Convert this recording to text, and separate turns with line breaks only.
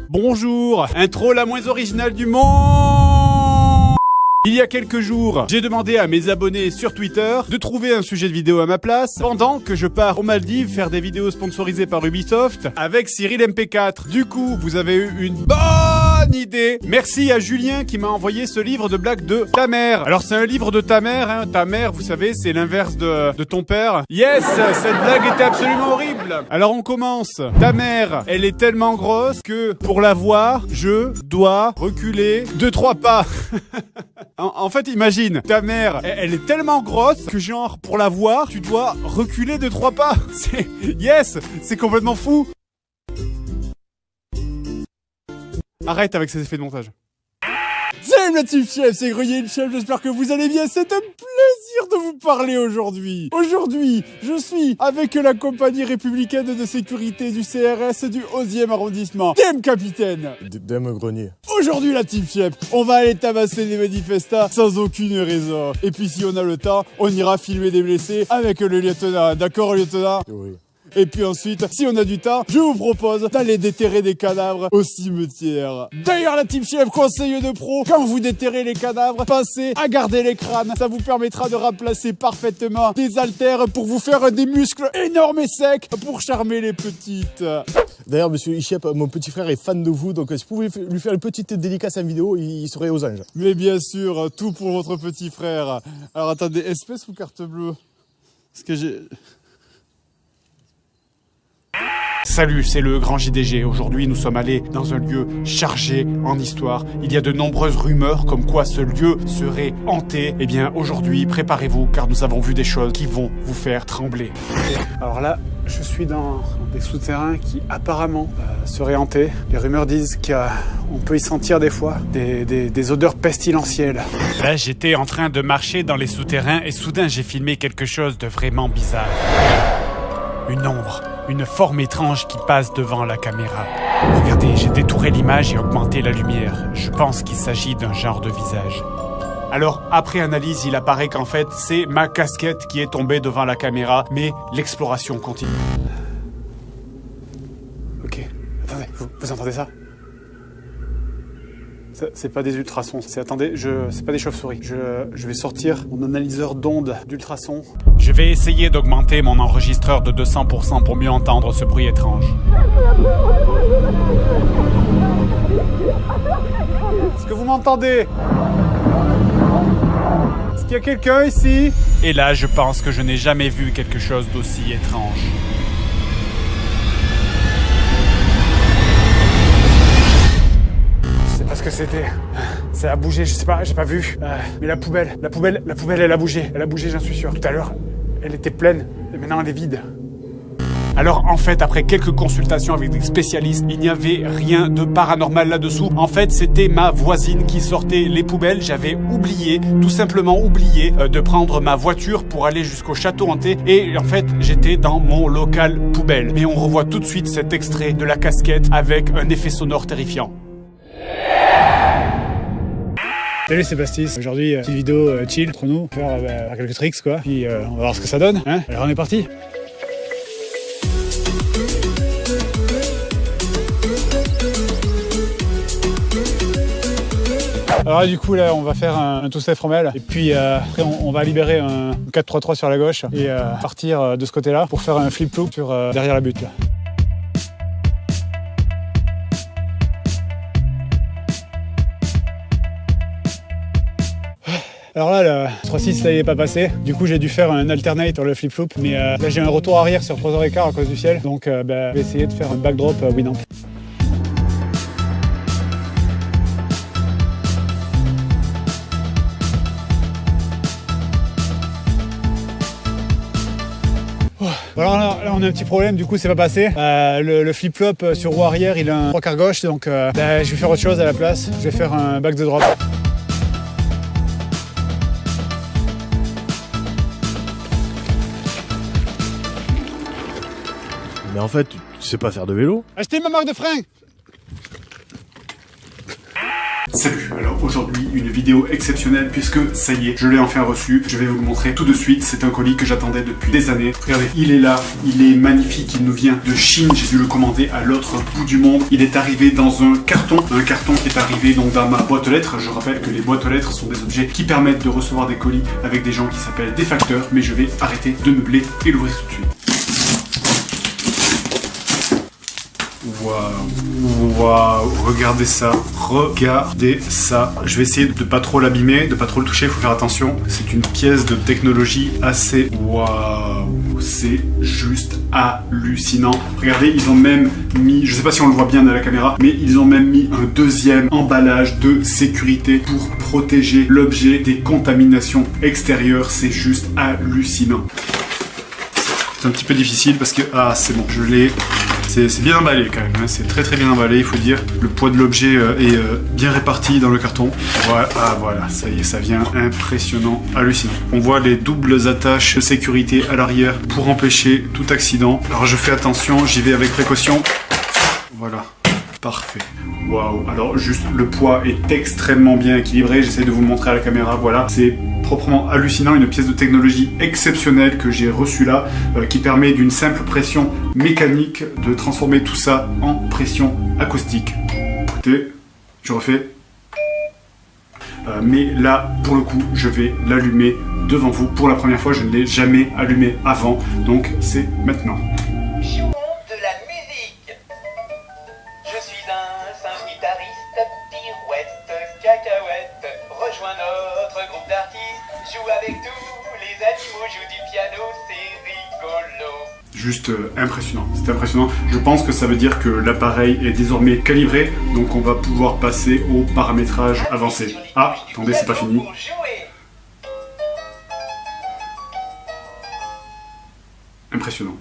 Bonjour, intro la moins originale du monde. Il y a quelques jours, j'ai demandé à mes abonnés sur Twitter de trouver un sujet de vidéo à ma place pendant que je pars aux Maldives faire des vidéos sponsorisées par Ubisoft avec Cyril MP4. Du coup, vous avez eu une bonne idée. Merci à Julien qui m'a envoyé ce livre de blagues de ta mère. Alors c'est un livre de ta mère, hein. Ta mère, vous savez, c'est l'inverse de ton père. Yes, cette blague était absolument horrible. Alors on commence. Ta mère, elle est tellement grosse que pour la voir, je dois reculer 2-3 pas. En fait, imagine, ta mère, elle est tellement grosse que genre, pour la voir, tu dois reculer 2-3 pas. C'est complètement fou. Arrête avec ces effets de montage. Salut la Team Chef, c'est Grenier le Chef, j'espère que vous allez bien, c'est un plaisir de vous parler aujourd'hui. Aujourd'hui, je suis avec la compagnie républicaine de sécurité du CRS du 11e arrondissement. Dame Capitaine.
Dame Grenier.
Aujourd'hui la Team Chef, on va aller tabasser des manifestants sans aucune raison. Et puis si on a le temps, on ira filmer des blessés avec le lieutenant. D'accord lieutenant?
Oui.
Et puis ensuite, si on a du temps, je vous propose d'aller déterrer des cadavres au cimetière. D'ailleurs, la Team Chef, conseil de pro, quand vous déterrez les cadavres, pensez à garder les crânes. Ça vous permettra de remplacer parfaitement des haltères pour vous faire des muscles énormes et secs pour charmer les petites.
D'ailleurs, monsieur Ichep, mon petit frère est fan de vous, donc si vous pouvez lui faire une petite dédicace en vidéo, il serait aux anges.
Mais bien sûr, tout pour votre petit frère. Alors attendez, espèce ou carte bleue? Parce que j'ai... Salut, c'est le grand JDG. Aujourd'hui, nous sommes allés dans un lieu chargé en histoire. Il y a de nombreuses rumeurs comme quoi ce lieu serait hanté. Eh bien, aujourd'hui, préparez-vous car nous avons vu des choses qui vont vous faire trembler. Alors là, je suis dans des souterrains qui apparemment seraient hantés. Les rumeurs disent qu'on peut y sentir des fois des odeurs pestilentielles. Là, j'étais en train de marcher dans les souterrains et soudain, j'ai filmé quelque chose de vraiment bizarre. Une ombre. Une forme étrange qui passe devant la caméra. Regardez, j'ai détouré l'image et augmenté la lumière. Je pense qu'il s'agit d'un genre de visage. Alors, après analyse, il apparaît qu'en fait, c'est ma casquette qui est tombée devant la caméra, mais l'exploration continue. Ok, attendez, vous entendez ça ? C'est pas des ultrasons, c'est pas des chauves-souris. Je vais sortir mon analyseur d'ondes d'ultrasons. Je vais essayer d'augmenter mon enregistreur de 200% pour mieux entendre ce bruit étrange. Est-ce que vous m'entendez? Est-ce qu'il y a quelqu'un ici? Et là, je pense que je n'ai jamais vu quelque chose d'aussi étrange. Ce que c'était. Ça a bougé, je sais pas, j'ai pas vu. Mais la poubelle, elle a bougé, j'en suis sûr. Tout à l'heure, elle était pleine, et maintenant elle est vide. Alors en fait, après quelques consultations avec des spécialistes, il n'y avait rien de paranormal là-dessous. En fait, c'était ma voisine qui sortait les poubelles. J'avais tout simplement oublié de prendre ma voiture pour aller jusqu'au château hanté. Et en fait, j'étais dans mon local poubelle. Mais on revoit tout de suite cet extrait de la casquette avec un effet sonore terrifiant. Salut, c'est Bastis. Aujourd'hui, petite vidéo chill entre nous, faire quelques tricks quoi. Puis on va voir ce que ça donne. Hein. Alors on est parti. Alors du coup là on va faire un two-step fromel et puis après on va libérer un 4-3-3 sur la gauche et partir de ce côté-là pour faire un flip-flop sur derrière la butte là. Alors là, le 3-6, là, il n'est pas passé. Du coup, j'ai dû faire un alternate sur le flip-flop. Mais là, j'ai un retour arrière sur 3h15 à cause du ciel. Donc, je vais essayer de faire un backdrop winamp. Alors là, on a un petit problème, du coup c'est pas passé. Le flip-flop sur roue arrière, il a un 3/4 gauche, donc je vais faire autre chose à la place. Je vais faire un back de drop.
Mais en fait, tu sais pas faire de vélo?
Achetez ma marque de frein! Salut, alors aujourd'hui une vidéo exceptionnelle puisque ça y est, je l'ai enfin reçu, je vais vous le montrer tout de suite, c'est un colis que j'attendais depuis des années. Regardez, il est là, il est magnifique, il nous vient de Chine, j'ai dû le commander à l'autre bout du monde. Il est arrivé dans un carton qui est arrivé donc dans ma boîte aux lettres. Je rappelle que les boîtes aux lettres sont des objets qui permettent de recevoir des colis avec des gens qui s'appellent des facteurs, mais je vais arrêter de meubler et l'ouvrir tout de suite. Waouh, regardez ça, Je vais essayer de pas trop l'abîmer, de pas trop le toucher, il faut faire attention. C'est une pièce de technologie assez waouh, c'est juste hallucinant. Regardez, ils ont même mis, je sais pas si on le voit bien à la caméra, mais ils ont même mis un deuxième emballage de sécurité pour protéger l'objet des contaminations extérieures. C'est juste hallucinant. C'est un petit peu difficile parce que, c'est bon, je l'ai. C'est bien emballé quand même, hein. C'est très bien emballé, il faut dire. Le poids de l'objet est bien réparti dans le carton. Voilà, ça y est, ça vient impressionnant, hallucinant. On voit les doubles attaches de sécurité à l'arrière pour empêcher tout accident. Alors je fais attention, j'y vais avec précaution. Voilà, parfait. Waouh, alors juste le poids est extrêmement bien équilibré, j'essaie de vous le montrer à la caméra, voilà. C'est proprement hallucinant, une pièce de technologie exceptionnelle que j'ai reçue là, qui permet d'une simple pression mécanique de transformer tout ça en pression acoustique. Écoutez, je refais. Mais là, pour le coup, je vais l'allumer devant vous. Pour la première fois, je ne l'ai jamais allumé avant, donc c'est maintenant.
Jouons de la musique. Je suis un singe guitariste, pirouette, cacahuète. Rejoins notre groupe d'artistes, joue avec tous les animaux, joue du piano, c'est rigolo.
Juste impressionnant, c'est impressionnant. Je pense que ça veut dire que l'appareil est désormais calibré, donc on va pouvoir passer au paramétrage avancé. Ah, attendez, c'est pas fini. Impressionnant.